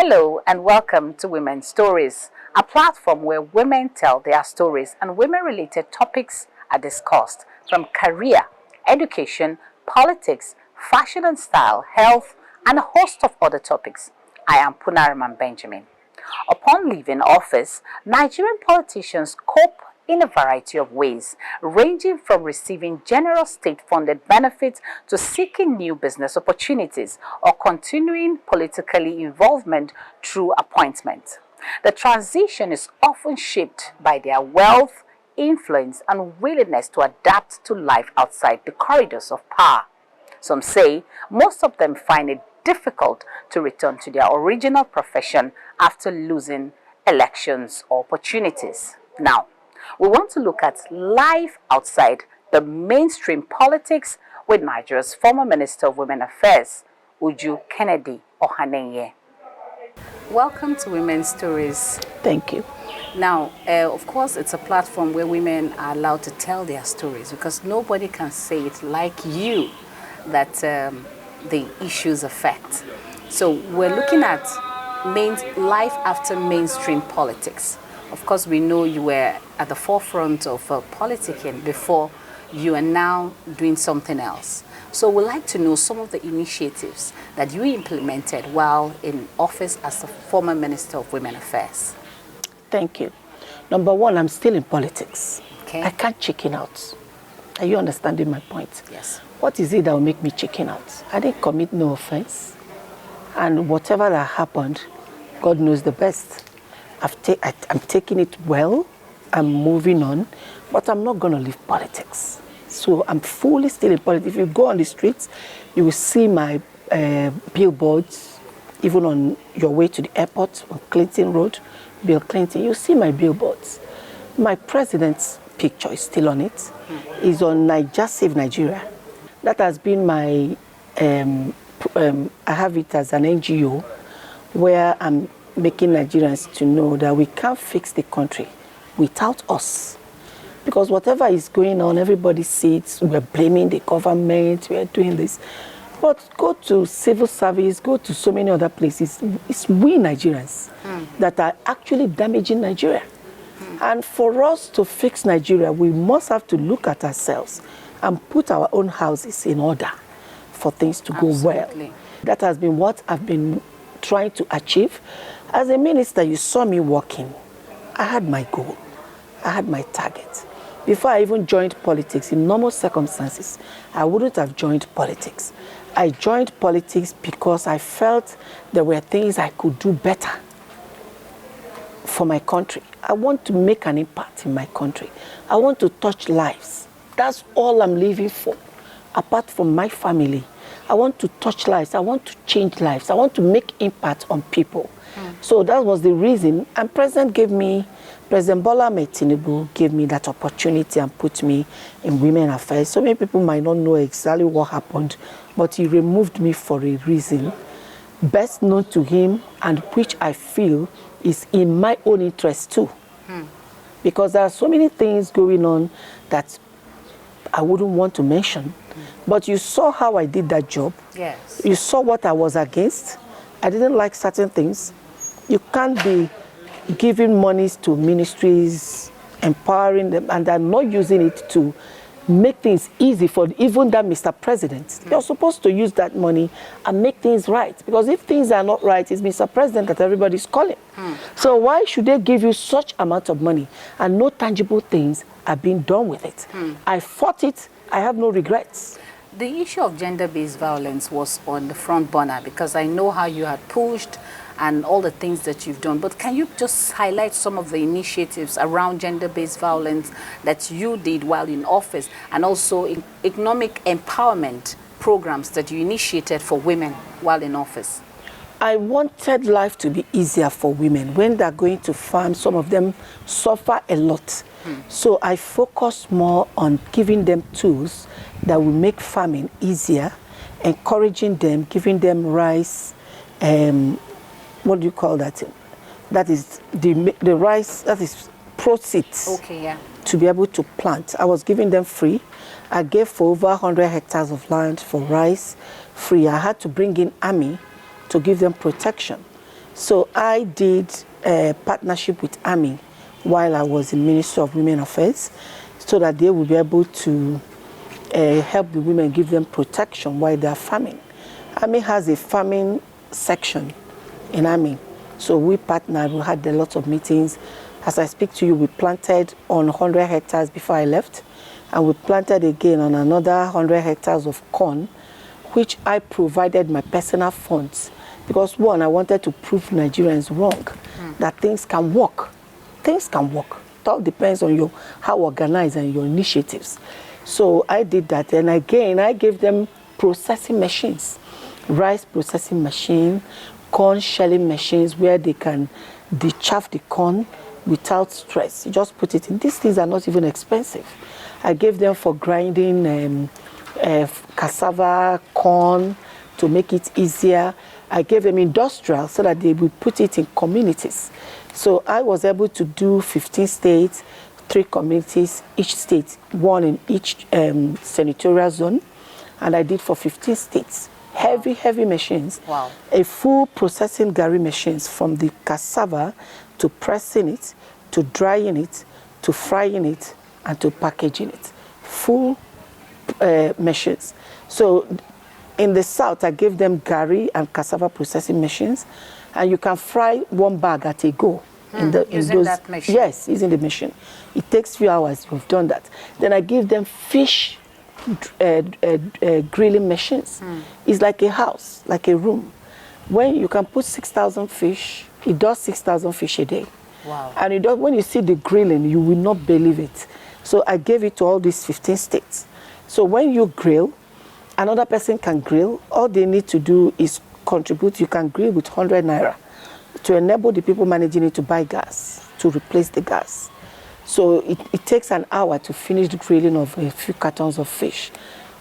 Hello and welcome to Women's Stories, a platform where women tell their stories and women-related topics are discussed from career, education, politics, fashion and style, health, and a host of other topics. I am Punariman Benjamin. Upon leaving office, Nigerian politicians cope in a variety of ways, ranging from receiving general state-funded benefits to seeking new business opportunities or continuing political involvement through appointment. The transition is often shaped by their wealth, influence, and willingness to adapt to life outside the corridors of power. Some say most of them find it difficult to return to their original profession after losing elections or opportunities. Now, we want to look at life outside the mainstream politics with Nigeria's former Minister of Women Affairs, Uju Kennedy Ohanenye. Welcome to Women's Stories. Thank you. Now, of course, it's a platform where women are allowed to tell their stories because nobody can say it like you that the issues affect. So we're looking at life after mainstream politics. Of course, we know you were at the forefront of politicking before. You are now doing something else. So we'd like to know some of the initiatives that you implemented while in office as the former Minister of Women Affairs. Thank you. Number one, I'm still in politics. Okay. I can't chicken out. Are you understanding my point? Yes. What is it that will make me chicken out? I didn't commit no offense. And whatever that happened, God knows the best. I'm taking it well, I'm moving on, but I'm not going to leave politics. So I'm fully still in politics. If you go on the streets, you will see my billboards, even on your way to the airport on Clinton Road, Bill Clinton, you see my billboards. My president's picture is still on it. It's on Just Save Nigeria. That has been my, I have it as an NGO where I'm making Nigerians to know that we can't fix the country without us. Because whatever is going on, everybody sees we're blaming the government, we're doing this. But go to civil service, go to so many other places. It's we Nigerians that are actually damaging Nigeria. And for us to fix Nigeria, we must have to look at ourselves and put our own houses in order for things to go well. That has been what I've been trying to achieve. As a minister, you saw me working. I had my goal. I had my target. Before I even joined politics, in normal circumstances, I wouldn't have joined politics. I joined politics because I felt there were things I could do better for my country. I want to make an impact in my country. I want to touch lives. That's all I'm living for, apart from my family. I want to touch lives. I want to change lives. I want to make impact on people. So that was the reason. And President Bola Ahmed Tinubu gave me that opportunity and put me in Women Affairs. So many people might not know exactly what happened, but he removed me for a reason, best known to him, and which I feel is in my own interest too. Because there are so many things going on that I wouldn't want to mention. But you saw how I did that job. Yes. You saw what I was against. I didn't like certain things. You can't be giving monies to ministries, empowering them, and they're not using it to make things easy for even that Mr. President. You're supposed to use that money and make things right. Because if things are not right, it's Mr. President that everybody's calling. So why should they give you such amount of money and no tangible things are being done with it? I fought it. I have no regrets. The issue of gender-based violence was on the front burner because I know how you had pushed and all the things that you've done. But can you just highlight some of the initiatives around gender-based violence that you did while in office and also in economic empowerment programs that you initiated for women while in office? I wanted life to be easier for women. When they're going to farm, some of them suffer a lot. So I focus more on giving them tools that will make farming easier, encouraging them, giving them rice, what do you call that? That is the rice, that is proceeds. Okay, yeah. To be able to plant. I was giving them free. I gave for over 100 hectares of land for rice free. I had to bring in army to give them protection. So I did a partnership with Army while I was in Ministry of Women Affairs, so that they will be able to help the women, give them protection while they are farming. Army has a farming section in Army. So we partnered, we had a lot of meetings. As I speak to you, we planted on 100 hectares before I left, and we planted again on another 100 hectares of corn, which I provided my personal funds. Because one, I wanted to prove Nigerians wrong, that things can work. Things can work. It all depends on how organized and your initiatives. So I did that, and again, I gave them processing machines, rice processing machine, corn shelling machines where they can dechaff the corn without stress. You just put it in. These things are not even expensive. I gave them for grinding cassava, corn, to make it easier. I gave them industrial so that they would put it in communities. So I was able to do 15 states, 3 communities, each state, 1 in each senatorial zone, and I did for 15 states. Heavy machines. Wow. A full processing gari machines, from the cassava to pressing it, to drying it, to frying it, and to packaging it. Full machines. So in the south, I gave them gari and cassava processing machines, and you can fry 1 bag at a go. Using that machine? Yes, using the machine. It takes few hours. You've done that. Then I give them fish grilling machines. It's like a house, like a room. When you can put 6,000 fish, it does 6,000 fish a day. Wow. And it does, when you see the grilling, you will not believe it. So I gave it to all these 15 states. So when you grill, another person can grill. All they need to do is contribute. You can grill with 100 naira to enable the people managing it to buy gas, to replace the gas. So it takes an hour to finish the grilling of a few cartons of fish.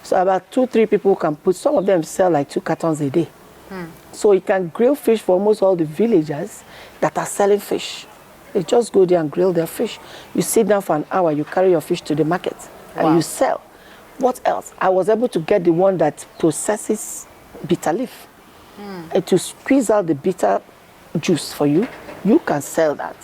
So about 2-3 people can put, some of them sell like 2 cartons a day. So you can grill fish for almost all the villagers that are selling fish. They just go there and grill their fish. You sit down for an hour, you carry your fish to the market, and you sell. What else? I was able to get the one that processes bitter leaf. And to squeeze out the bitter juice for you, you can sell that.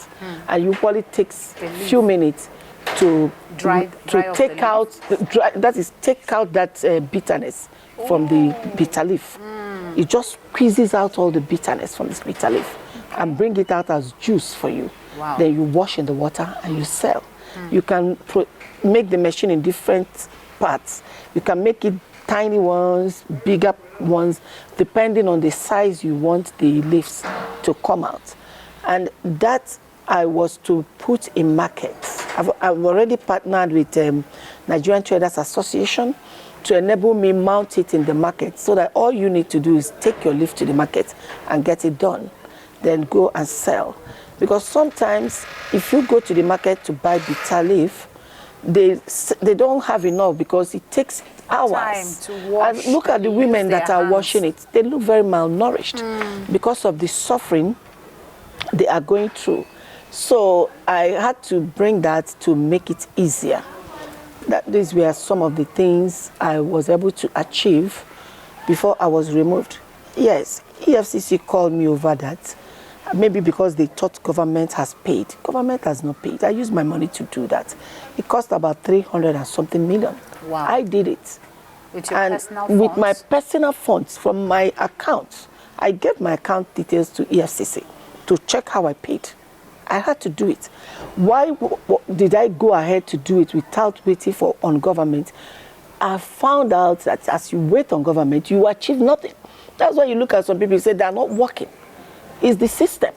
And usually takes a few minutes to take out that bitterness from the bitter leaf. It just squeezes out all the bitterness from this bitter leaf and bring it out as juice for you. Wow. Then you wash in the water and you sell. You can make the machine in different parts. You can make it tiny ones, bigger ones, depending on the size you want the leaves to come out. And that I was to put in markets. I've already partnered with Nigerian Traders Association to enable me mount it in the market, so that all you need to do is take your leaf to the market and get it done, then go and sell. Because sometimes if you go to the market to buy bitter leaf, they don't have enough because it takes hours. Time to wash. And look at the women that are washing it. They look very malnourished because of the suffering they are going through. So I had to bring that to make it easier. These were some of the things I was able to achieve before I was removed. Yes, EFCC called me over that. Maybe because they thought government has paid. Government has not paid. I used my money to do that. It cost about 300 and something million. Wow. I did it. With your personal funds? With my personal funds from my account. I gave my account details to EFCC to check how I paid. I had to do it. Why did I go ahead to do it without waiting on government? I found out that as you wait on government, you achieve nothing. That's why you look at some people and say they are not working. It's the system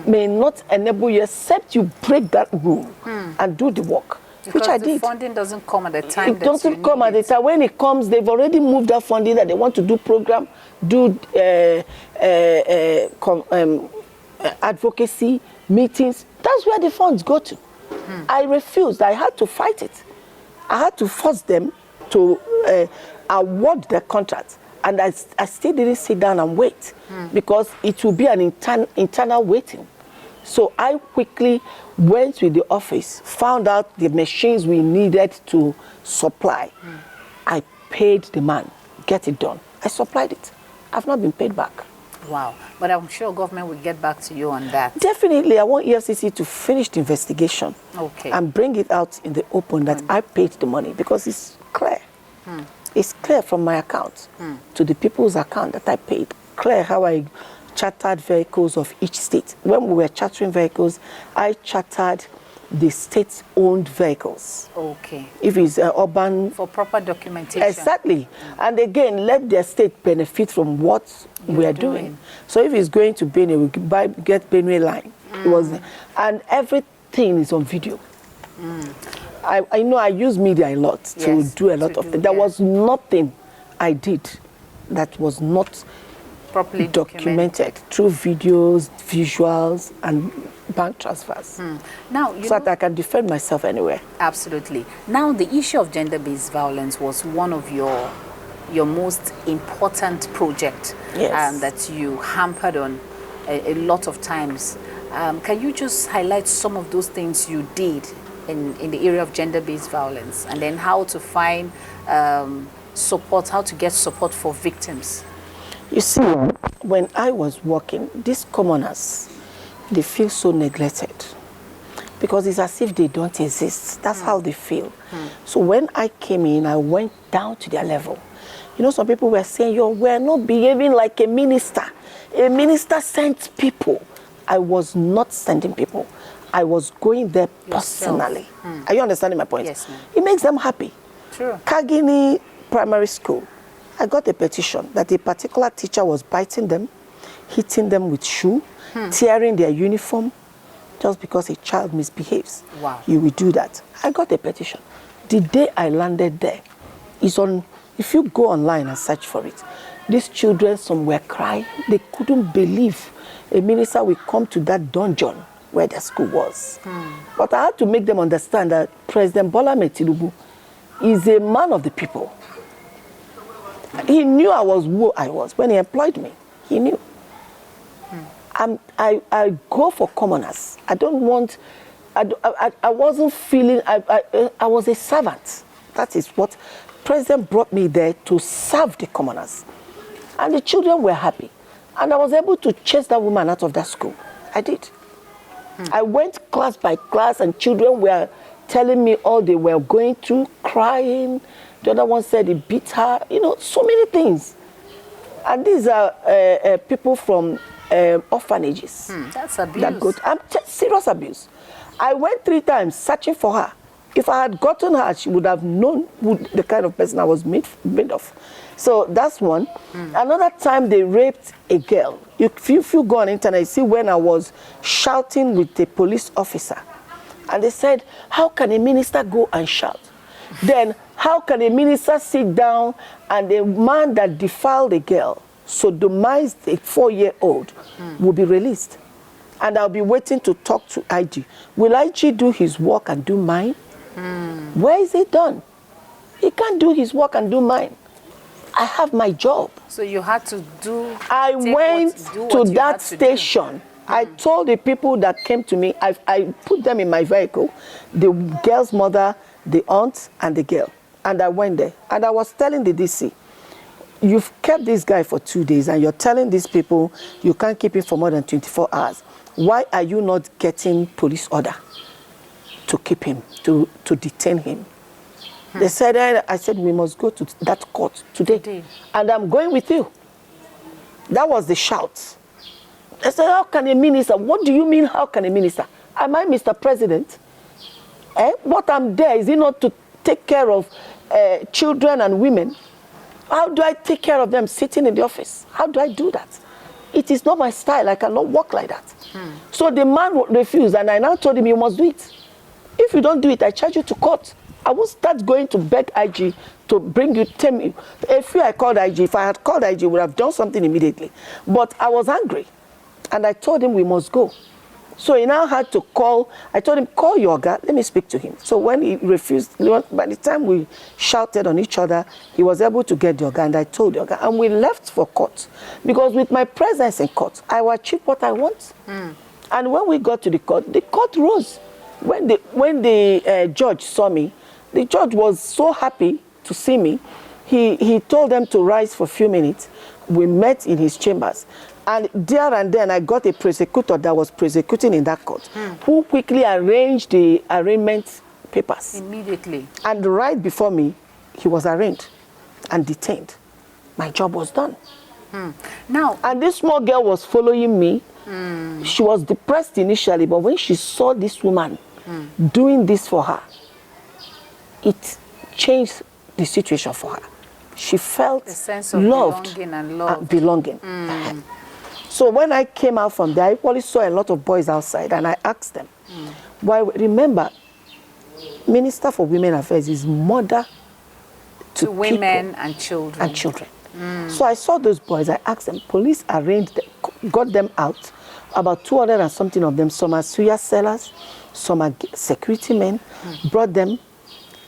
may not enable you except you break that rule and do the work, because which I did. The funding doesn't come at the time. It doesn't come at the time. When it comes, they've already moved that funding that they want to do program, do advocacy meetings. That's where the funds go to. I refused. I had to fight it. I had to force them to award the contract. And I still didn't sit down and wait because it will be an internal waiting. So I quickly went with the office, found out the machines we needed to supply. I paid the man, get it done. I supplied it. I've not been paid back. Wow. But I'm sure government will get back to you on that. Definitely, I want EFCC to finish the investigation. Okay. And bring it out in the open that I paid the money, because it's clear. It's clear from my account to the people's account that I paid. Clear how I chartered vehicles of each state. When we were chartering vehicles, I chartered the state-owned vehicles. Okay. If it's urban... For proper documentation. Exactly. And again, let their state benefit from what we are doing. So if it's going to Benue, we get Benue line. It was, and everything is on video. I know I use media a lot to do a lot of things. There was nothing I did that was not properly documented through videos, visuals, and bank transfers. Now, so that I can defend myself anywhere. Absolutely. Now, the issue of gender-based violence was one of your most important projects that you hampered on a lot of times. Can you just highlight some of those things you did in the area of gender-based violence, and then how to find support, how to get support for victims? You see, when I was working, these commoners, they feel so neglected because it's as if they don't exist. That's how they feel. So when I came in, I went down to their level. You know, some people were saying, we're not behaving like a minister. A minister sent people. I was not sending people. I was going there personally. Are you understanding my point? Yes, ma'am. It makes them happy. True. Kagini Primary School, I got a petition that a particular teacher was biting them, hitting them with shoe, tearing their uniform, just because a child misbehaves. Wow. You will do that. I got a petition. The day I landed there, is on. If you go online and search for it, these children, some were crying. They couldn't believe a minister will come to that dungeon where their school was. But I had to make them understand that President Bola Ahmed Tinubu is a man of the people. He knew I was who I was when he employed me. He knew. I go for commoners. I don't want. I wasn't feeling. I was a servant. That is what President brought me there, to serve the commoners, and the children were happy, and I was able to chase that woman out of that school. I did. I went class by class, and children were telling me all they were going through, crying. The other one said he beat her. You know, so many things. And these are people from orphanages. That's abuse. That go serious abuse. I went 3 times searching for her. If I had gotten her, she would have known who the kind of person I was made of. So that's one. Another time they raped a girl. If you go on the internet, you see when I was shouting with a police officer. And they said, how can a minister go and shout? Then how can a minister sit down and a man that defiled a girl, sodomized a 4-year-old, will be released? And I'll be waiting to talk to IG. Will IG do his work and do mine? Where is it done? He can't do his work and do mine. I have my job. So you had to do... I went to that station. I told the people that came to me, I put them in my vehicle, the girl's mother, the aunt, and the girl. And I went there. And I was telling the DC, you've kept this guy for 2 days, and you're telling these people you can't keep him for more than 24 hours. Why are you not getting police order to keep him, to detain him? They said, I said, we must go to that court today. And I'm going with you. That was the shout. They said, how can a minister? What do you mean, how can a minister? Am I Mr. President? What I'm there, is it not to take care of children and women? How do I take care of them sitting in the office? How do I do that? It is not my style. I cannot work like that. So the man refused, and I now told him, you must do it. If you don't do it, I charge you to court. I won't start going to beg IG to bring you, tell me. If I called IG, if I had called IG, I would have done something immediately. But I was angry, and I told him we must go. So he now had to call. I told him, call your guy, let me speak to him. So when he refused, by the time we shouted on each other, he was able to get the guy, and I told the guy, and we left for court. Because with my presence in court, I will achieve what I want. And when we got to the court rose. When the judge saw me, the judge was so happy to see me. He told them to rise for a few minutes. We met in his chambers. And there and then I got a prosecutor that was prosecuting in that court, who quickly arranged the arraignment papers. Immediately. And right before me, he was arraigned and detained. My job was done. Now, and this small girl was following me. She was depressed initially, but when she saw this woman doing this for her, it changed the situation for her. She felt a sense of loved belonging and love. Belonging. So when I came out from there, I probably saw a lot of boys outside, and I asked them, why? Remember, Minister for Women Affairs is mother to women and children. So I saw those boys. I asked them. Police arranged them, got them out. About 200 and something of them. Some are suya sellers, some are security men. Brought them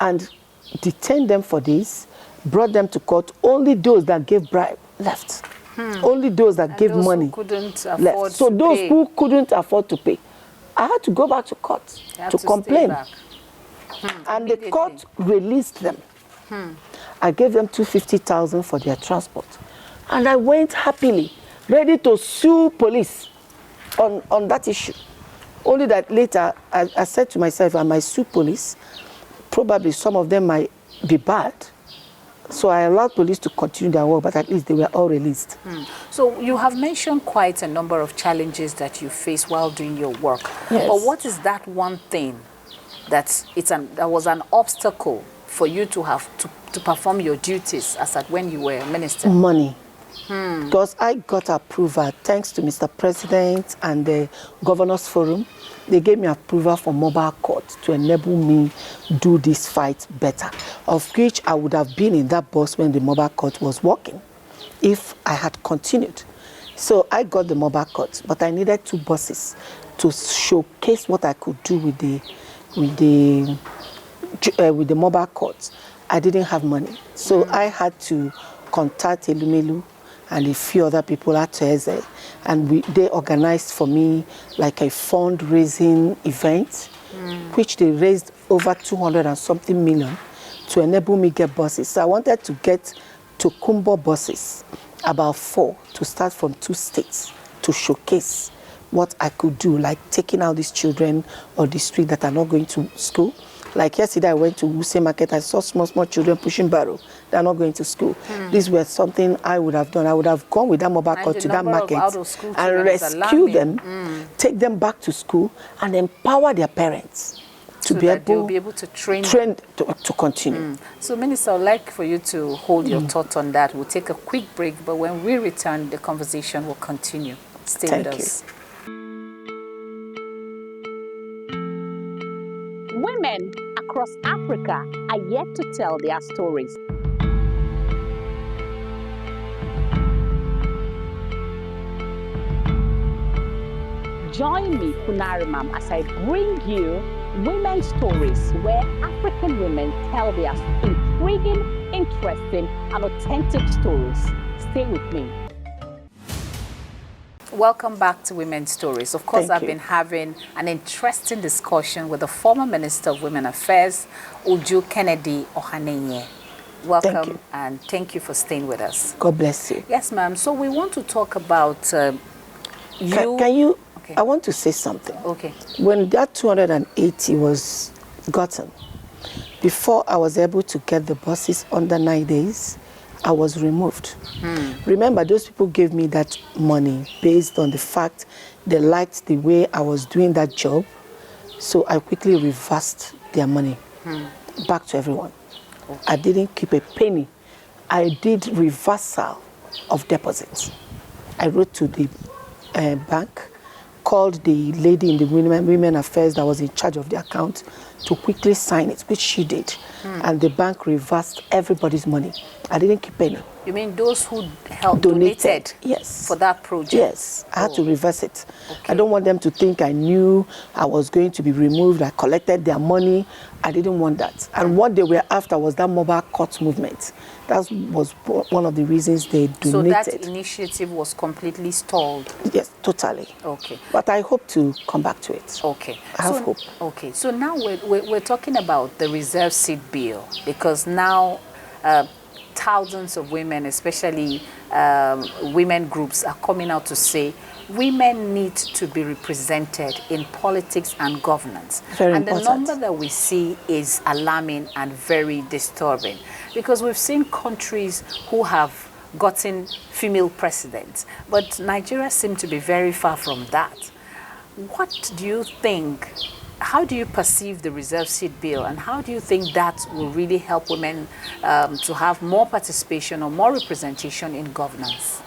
and detained them for days. Brought them to court. Only those that gave bribe left. Only those that gave money couldn't afford left. So to those pay. who couldn't afford to pay, I had to go back to court to complain. And the court released them. I gave them 250,000 for their transport. And I went happily, ready to sue police on that issue. Only that later, I said to myself, I might sue police. Probably some of them might be bad. So I allowed police to continue their work, but at least they were all released. So you have mentioned quite a number of challenges that you face while doing your work. Yes. But what is that one thing that was an obstacle for you to have to perform your duties as at when you were a minister? Money. Because I got approval thanks to Mr. President and the Governors Forum. They gave me approval for mobile court to enable me do this fight better, of which I would have been in that bus when the mobile court was working if I had continued. So I got the mobile court, but I needed 2 buses to showcase what I could do with the mobile court. I didn't have money, so I had to contact Elumelu and a few other people at Eze, and they organized for me like a fundraising event, which they raised over 200 and something million to enable me get buses. So I wanted to get Tokumbo buses, about 4, to start from 2 states to showcase what I could do, like taking out these children on the street that are not going to school. Like yesterday, I went to Wuse Market. I saw small children pushing barrow. They're not going to school. This was something I would have done. I would have gone with that mobile court to that market and rescue them, take them back to school, and empower their parents to be able to train to continue. So, Minister, I'd like for you to hold your thought on that. We'll take a quick break, but when we return, the conversation will continue. Stay with us. Women across Africa are yet to tell their stories. Join me, Kunarimam, as I bring you women's stories where African women tell their intriguing, interesting, and authentic stories. Stay with me. Welcome back to Women's Stories. Of course, I've been having an interesting discussion with the former Minister of Women Affairs, Uju Kennedy Ohanenye. Welcome and thank you for staying with us. God bless you. Yes, ma'am. So we want to talk about you. Can you? Okay. I want to say something. Okay. When that 280 was gotten, before I was able to get the buses under 9 days, I was removed. Remember, those people gave me that money based on the fact they liked the way I was doing that job. So I quickly reversed their money back to everyone. Okay. I didn't keep a penny. I did reversal of deposits. I wrote to the bank, called the lady in the Women Affairs that was in charge of the account to quickly sign it, which she did. And the bank reversed everybody's money. I didn't keep any. You mean those who helped donated yes. for that project? Yes, I had to reverse it. Okay. I don't want them to think I knew I was going to be removed. I collected their money. I didn't want that. And what they were after was that mobile court movement. That was one of the reasons they donated. So that initiative was completely stalled? Yes, totally. Okay. But I hope to come back to it. Okay. I have hope. Okay. So now we're talking about the reserve seat bill, because now thousands of women, especially women groups, are coming out to say women need to be represented in politics and governance. Very and important. The number that we see is alarming and very disturbing, because we've seen countries who have gotten female presidents, but Nigeria seems to be very far from that. What do you think? How do you perceive the reserve seat bill, and how do you think that will really help women to have more participation or more representation in governance?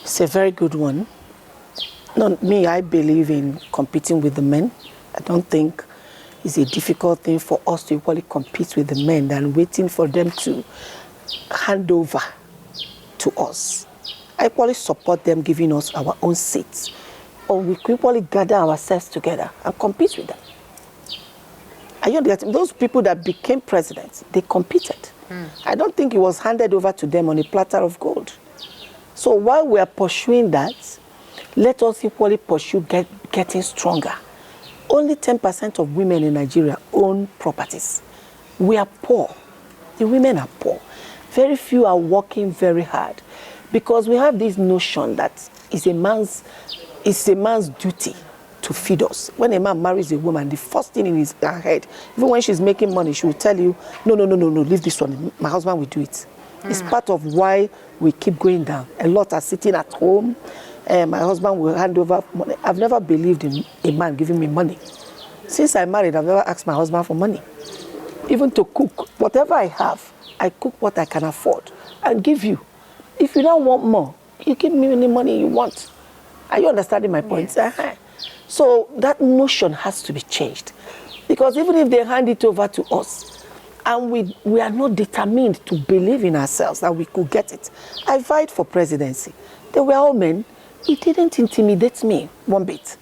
It's a very good one. Not me, I believe in competing with the men. I don't think it's a difficult thing for us to equally compete with the men than waiting for them to hand over to us. I equally support them giving us our own seats, or we could equally gather ourselves together and compete with them. Those people that became presidents, they competed. I don't think it was handed over to them on a platter of gold. So while we are pursuing that, let us equally pursue getting stronger. Only 10% of women in Nigeria own properties. We are poor. The women are poor. Very few are working very hard, because we have this notion that it's a man's duty to feed us. When a man marries a woman, the first thing in his head, even when she's making money, she will tell you, no, leave this one. My husband will do it. It's part of why we keep going down. A lot are sitting at home. My husband will hand over money. I've never believed in a man giving me money. Since I married, I've never asked my husband for money. Even to cook, whatever I have, I cook what I can afford and give you. If you don't want more, you give me any money you want. Are you understanding my point? Yes. So that notion has to be changed. Because even if they hand it over to us, and we are not determined to believe in ourselves that we could get it. I vied for presidency. They were all men. It didn't intimidate me one bit.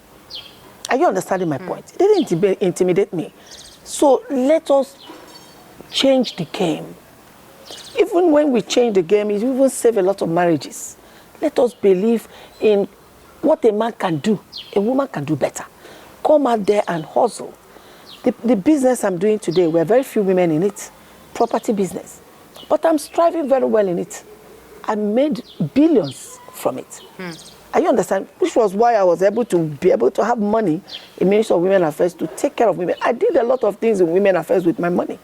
Are you understanding my point? It didn't intimidate me. So let us change the game. Even when we change the game, it will save a lot of marriages. Let us believe in what a man can do. A woman can do better. Come out there and hustle. The business I'm doing today, there are very few women in it. Property business. But I'm striving very well in it. I made billions from it. You understand? Which was why I was able to have money in Ministry of Women Affairs to take care of women. I did a lot of things in Women Affairs with my money.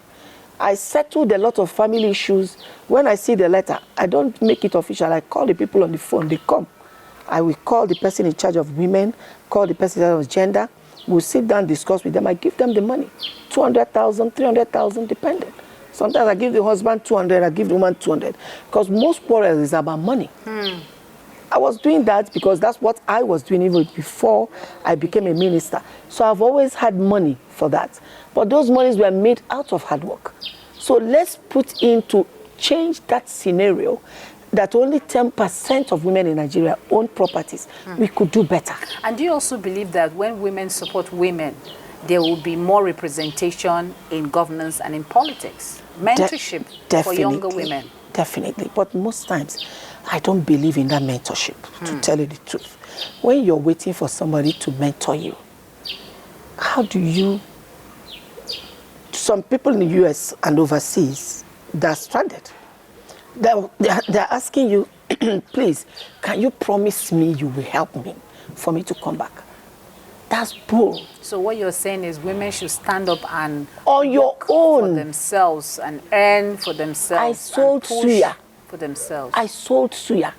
I settled a lot of family issues. When I see the letter, I don't make it official. I call the people on the phone. They come. I will call the person in charge of women, call the person in charge of gender. We'll sit down, discuss with them. I give them the money. 200,000, 300,000, depending. Sometimes I give the husband 200, I give the woman 200. Because most quarrels is about money. I was doing that because that's what I was doing even before I became a minister. So I've always had money for that. But those monies were made out of hard work. So let's put in to change that scenario that only 10% of women in Nigeria own properties. We could do better. And do you also believe that when women support women, there will be more representation in governance and in politics? Mentorship for younger women? Definitely. But most times, I don't believe in that mentorship, to tell you the truth. When you're waiting for somebody to mentor you, how do you... Some people in the US and overseas, they're stranded. They're asking you, please, can you promise me you will help me for me to come back? That's bull. So what you're saying is women should stand up and on your own for themselves and earn for themselves. I sold suya for themselves. I sold suya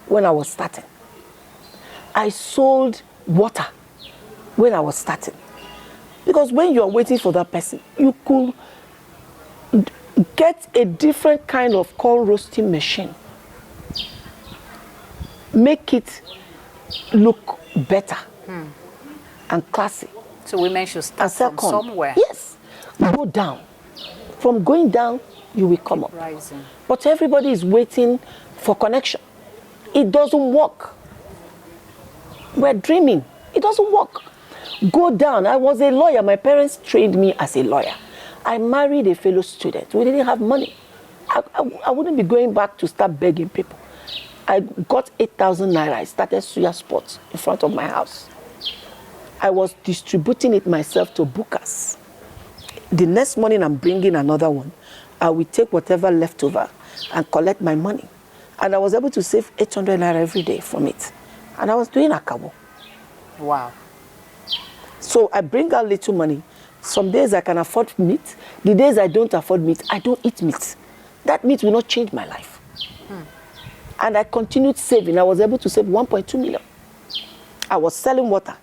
when I was starting. I sold water when I was starting. Because when you're waiting for that person, you could get a different kind of corn roasting machine. Make it look better and classy. So women should start from somewhere. Yes. Go down. From going down, you will come up. Rising. But everybody is waiting for connection. It doesn't work. We're dreaming. It doesn't work. Go down. I was a lawyer. My parents trained me as a lawyer. I married a fellow student. We didn't have money. I wouldn't be going back to start begging people. I got 8,000 naira. I started suya spots in front of my house. I was distributing it myself to bookers. The next morning, I'm bringing another one. I will take whatever left over and collect my money. And I was able to save 800 naira every day from it. And I was doing akawo. Wow. So I bring out little money. Some days I can afford meat. The days I don't afford meat, I don't eat meat. That meat will not change my life. And I continued saving. I was able to save 1.2 million. I was selling water,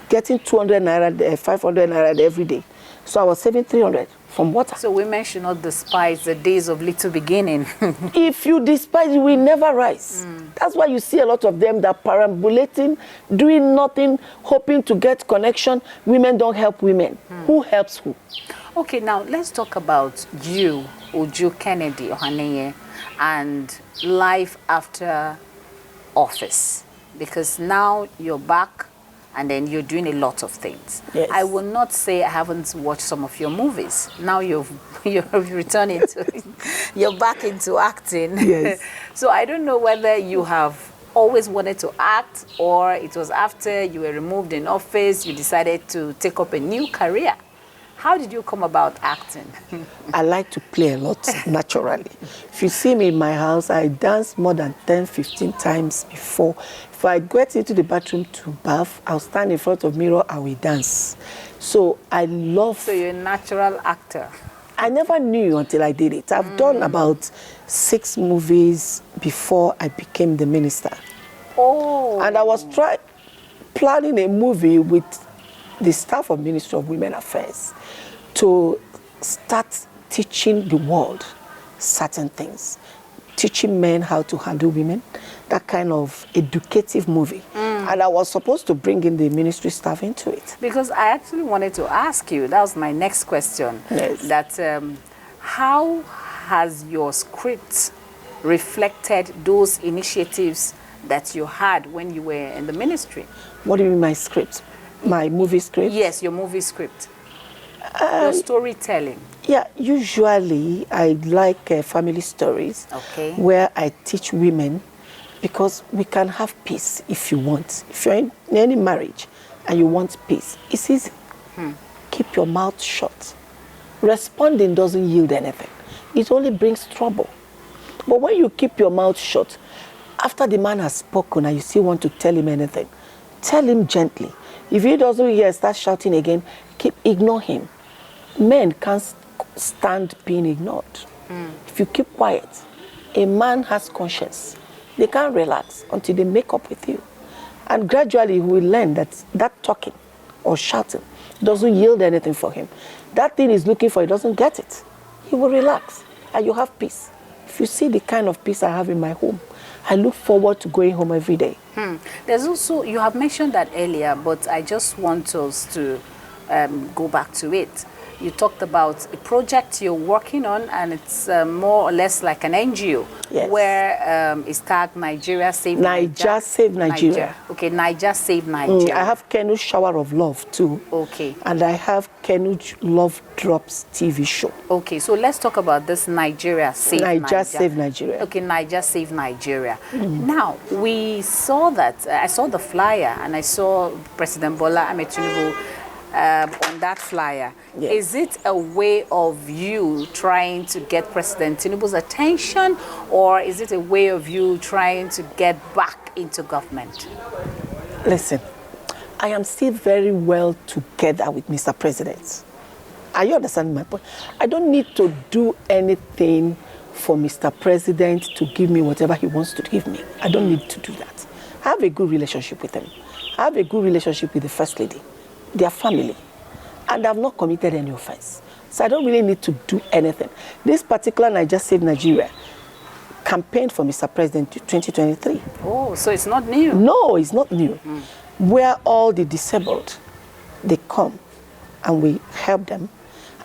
getting 200 naira, 500 naira every day. So I was saving 300 from water. So women should not despise the days of little beginning. If you despise, you will never rise. That's why you see a lot of them that perambulating, doing nothing, hoping to get connection. Women don't help women. Who helps who? Okay, now let's talk about you, Uju Kennedy, Ohanenye, and life after office. Because now you're back and then you're doing a lot of things. Yes. I will not say I haven't watched some of your movies. Now you're returning to, you're back into acting. Yes. So I don't know whether you have always wanted to act or it was after you were removed in office, you decided to take up a new career. How did you come about acting? I like to play a lot naturally. If you see me in my house, I dance more than 10, 15 times before. If I get into the bathroom to bath, I'll stand in front of mirror, I will dance. So I love... So you're a natural actor. I never knew until I did it. I've done about 6 movies before I became the minister. Oh. And I was planning a movie with the staff of Ministry of Women Affairs to start teaching the world certain things, teaching men how to handle women, that kind of educative movie. And I was supposed to bring in the ministry staff into it. Because I actually wanted to ask you, that was my next question, Yes. that how has your script reflected those initiatives that you had when you were in the ministry? What do you mean my script? My movie script? Yes, your movie script. Your storytelling. Yeah, usually I like family stories where I teach women, because we can have peace if you want. If you're in any marriage and you want peace, it's easy. Keep your mouth shut. Responding doesn't yield anything. It only brings trouble. But when you keep your mouth shut, after the man has spoken and you still want to tell him anything, tell him gently. If he doesn't hear, start shouting again, ignore him. Men can't stand being ignored. If you keep quiet, a man has conscience. They can't relax until they make up with you. And gradually he will learn that talking or shouting doesn't yield anything for him. That thing he's looking for, he doesn't get it. He will relax and you have peace. If you see the kind of peace I have in my home, I look forward to going home every day. There's also, you have mentioned that earlier, but I just want us to go back to it. You talked about a project you're working on, and it's more or less like an NGO, yes, where it's tagged Nigeria Save Nigeria. Save Nigeria. Okay, Nigeria Save Nigeria. I have Kenu's Shower of Love too. Okay. And I have Kenu's Love Drops TV show. Okay, so let's talk about this Nigeria Save Nigeria. Save Nigeria. Okay, Nigeria Save Nigeria. Now, we saw that, I saw the flyer, and I saw President Bola Ahmed Tinubu on that flyer. Yes. Is it a way of you trying to get President Tinubu's attention, or is it a way of you trying to get back into government? Listen, I am still very well together with Mr. President. Are you understanding my point? I don't need to do anything for Mr. President to give me whatever he wants to give me. I don't need to do that. I have a good relationship with him. I have a good relationship with the First Lady, their family, and I've not committed any offense. So I don't really need to do anything. This particular Nigeria Save Nigeria campaigned for Mr. President in 2023. Oh, so it's not new? No, it's not new. Where all the disabled, they come and we help them,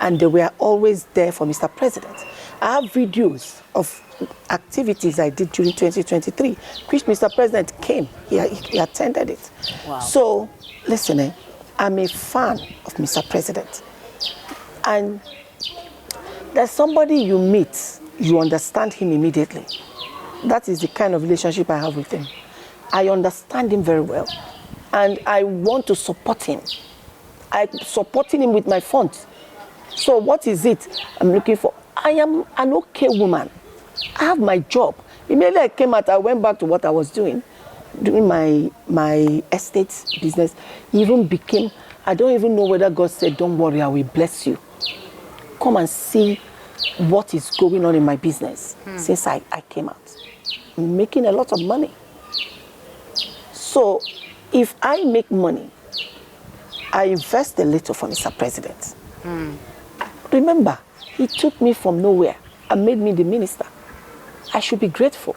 and they were always there for Mr. President. I have videos of activities I did during 2023, which Mr. President came, he attended it. Wow. So, listen, I'm a fan of Mr. President. And there's somebody you meet, you understand him immediately. That is the kind of relationship I have with him. I understand him very well. And I want to support him. I'm supporting him with my funds. So what is it I'm looking for? I am an okay woman. I have my job. Immediately I came out, I went back to what I was doing my estate business. Even became, I don't even know whether God said, don't worry, I will bless you. Come and see what is going on in my business since I came out. I'm making a lot of money. So if I make money, I invest a little for Mr. President. Remember, he took me from nowhere and made me the minister. I should be grateful.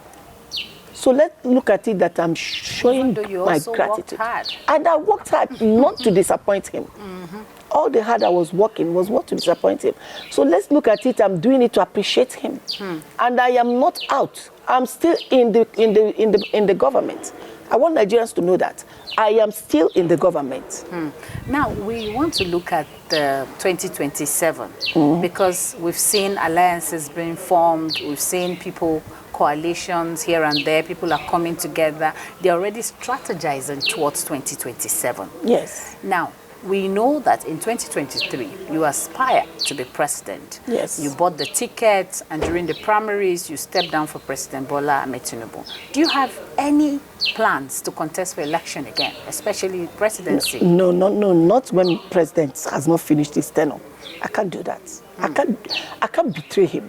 So let's look at it that I'm showing my gratitude. And I worked hard not to disappoint him. All the hard I was working was not to disappoint him. So let's look at it. I'm doing it to appreciate him. And I am not out. I'm still in the government. I want Nigerians to know that I am still in the government. Now, we want to look at 2027 because we've seen alliances being formed. We've seen people, coalitions here and there. People are coming together. They're already strategizing towards 2027. Yes. Now, we know that in 2023, you aspire to be president. Yes. You bought the ticket, and during the primaries, you stepped down for President Bola Ahmed Tinubu. Do you have any plans to contest for election again, especially presidency? No, not when president has not finished his tenure. I can't do that. I can't betray him.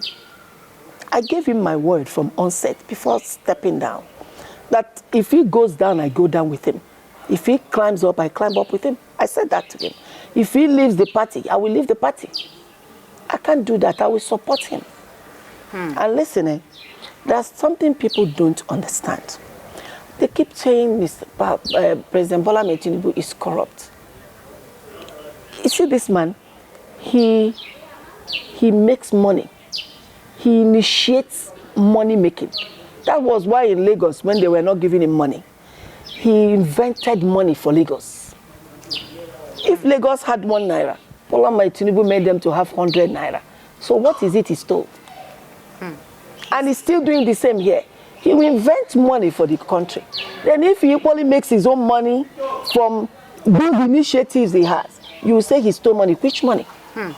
I gave him my word from onset before stepping down that if he goes down, I go down with him. If he climbs up, I climb up with him. I said that to him. If he leaves the party, I will leave the party. I can't do that. I will support him. And listen, there's something people don't understand. They keep saying President Bola Ahmed Tinubu is corrupt. You see this man, he makes money. He initiates money making. That was why in Lagos, when they were not giving him money, he invented money for Lagos. If Lagos had 1 naira, Bola Ahmed Tinubu made them to have 100 naira. So what is it he stole? And he's still doing the same here. He will invent money for the country. Then if he equally makes his own money from those initiatives he has, you will say he stole money. Which money?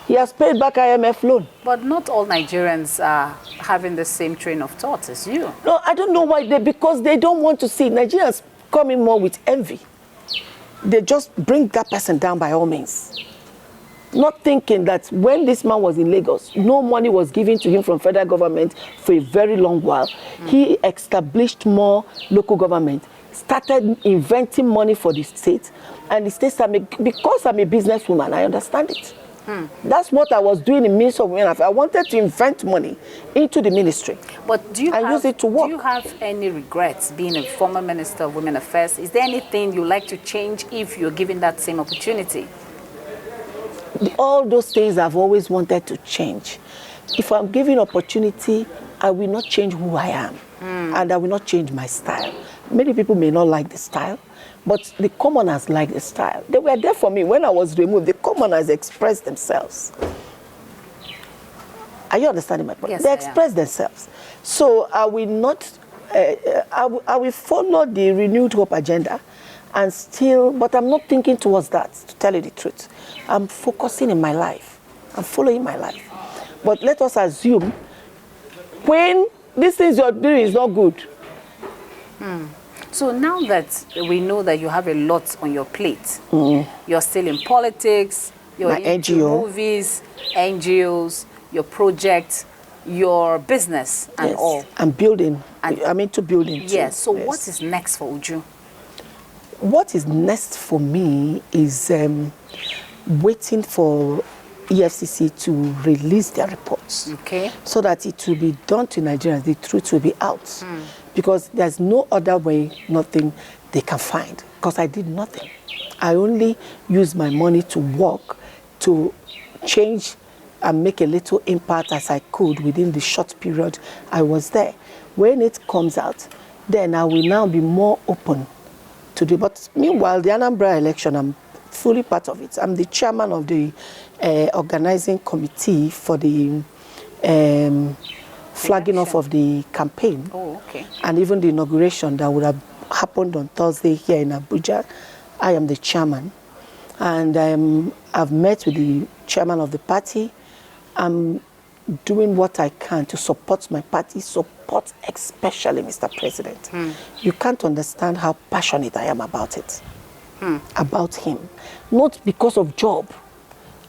He has paid back IMF loan. But not all Nigerians are having the same train of thought as you. No, I don't know why. Because they don't want to see Nigerians coming more with envy. They just bring that person down by all means. Not thinking that when this man was in Lagos, no money was given to him from federal government for a very long while. He established more local government, started inventing money for the state, and the states because I'm a businesswoman, I understand it. That's what I was doing in Ministry of Women Affairs. I wanted to invent money into the ministry. But use it to work. Do you have any regrets being a former Minister of Women Affairs? Is there anything you like to change if you're given that same opportunity? All those things I've always wanted to change. If I'm given opportunity, I will not change who I am. And I will not change my style. Many people may not like the style, but the commoners like the style. They were there for me. When I was removed, the commoners expressed themselves. Are you understanding my point? Yes, they expressed themselves. So I will not, I will follow the renewed hope agenda and still, but I'm not thinking towards that, to tell you the truth. I'm focusing in my life. I'm following my life. But let us assume when these things you're doing is not good. So now that we know that you have a lot on your plate, you're still in politics, you're into movies, NGOs, your projects, your business and all. I'm building. I'm into building too. Yes. So what is next for Uju? What is next for me is waiting for EFCC to release their reports. Okay. So that it will be done to Nigerians, the truth will be out. Because there's no other way, nothing they can find. Because I did nothing. I only used my money to work, to change and make a little impact as I could within the short period I was there. When it comes out, then I will now be more open to do. But meanwhile, the Anambra election, I'm fully part of it. I'm the chairman of the organizing committee for the flagging off of the campaign. Oh, okay. And even the inauguration that would have happened on Thursday here in Abuja. I am the chairman. And I've met with the chairman of the party. I'm doing what I can to support my party, support especially Mr. President. You can't understand how passionate I am about it, about him. Not because of job.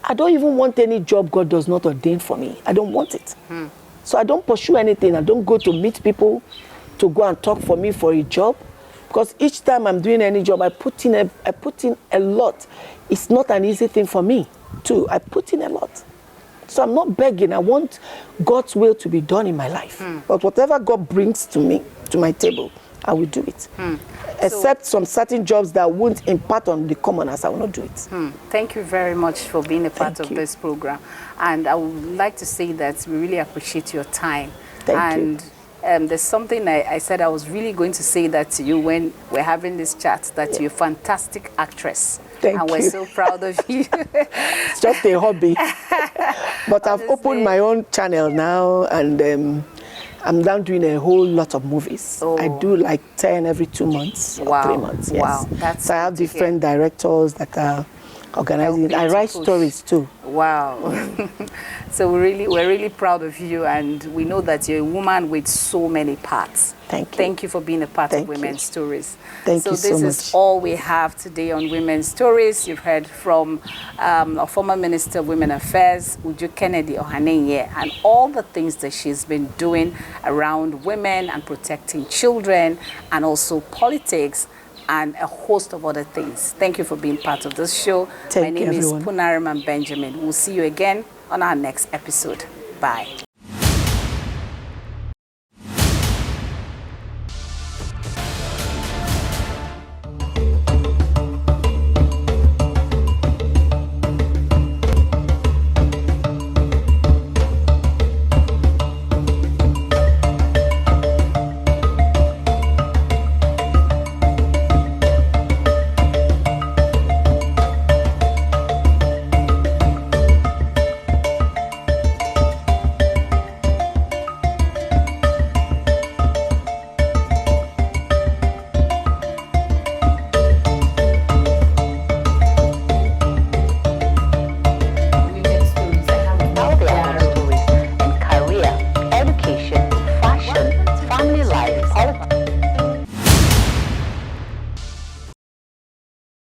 I don't even want any job God does not ordain for me. I don't want it. So I don't pursue anything. I don't go to meet people to go and talk for me for a job. Because each time I'm doing any job, I put in a lot. It's not an easy thing for me, too. I put in a lot. So I'm not begging. I want God's will to be done in my life. But whatever God brings to me, to my table, I will do it. Except some certain jobs that won't impart on the commoners, I will not do it. Thank you very much for being a part of this program. And I would like to say that we really appreciate your time. Thank you. There's something I said I was really going to say that to you when we're having this chat, that you're a fantastic actress. Thank you. And we're so proud of you. It's just a hobby. But I've opened my own channel now, and I'm now doing a whole lot of movies. I do like 10 every 2 months or 3 months. Yes. Wow. That's so I have different directors that are organizing. I write stories too. Wow. So we're really proud of you, and we know that you're a woman with so many parts. Thank you. Thank you for being a part of Women's Stories. Thank you so much. So this is all we have today on Women's Stories. You've heard from our former Minister of Women Affairs, Uju Kennedy, Ohanenye, and all the things that she's been doing around women and protecting children, and also politics, and a host of other things. Thank you for being part of this show. My name is Punariman Benjamin. We'll see you again on our next episode. Bye.